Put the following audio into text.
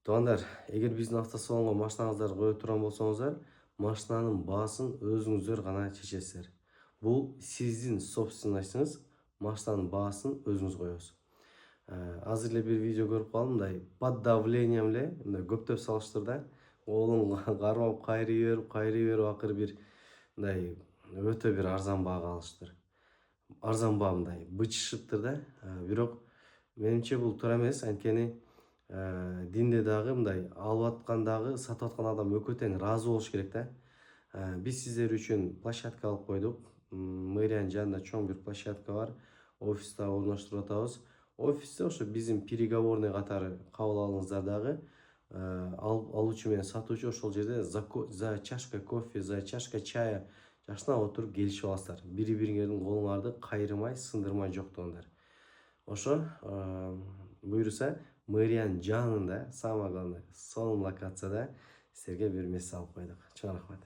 Туугандар, эгер биздин автосалонго машинаңыздарды кое турган болсоңуздар, машинанын баасын өзүңүздөр гана чечесиздер. Бул сиздин собственностуңуз, машинанын баасын өзүңүз коесуз. Азыр эле бир видео көрүп калдым, мындай под давлением эле мындай көптөп салыштыр да. Колун кармап кайрый берип акыры бир мындай өтө бир арзан баага алыштыр. Арзан баа мындай бычышыптыр да. Бирок менимче бул туура эмес, анткени динде дагы мындай алып аткандагы сатып аткан адам экөө тең ыраазы болуш керек да. Биз сиздер үчүн площадка алып койдук. Мэриянын жанында чоң бир площадка бар. Офиста орноштуруп атабыз. Офисте ошо биздин переговорный катары кабыл алыңыздар дагы. Алуучу менен сатуучу ошол жерде за чашка кофе, за чашка чая жакшынакай отуруп келишип аласыздар. Бири-бириңердин колуңарды кайрымай, сындырмай жоктоңуздар. Ошо буюрса мэриянын жанында, самое главное, сонун локацияда силерге бир место алып койдук. Чоң рахмат.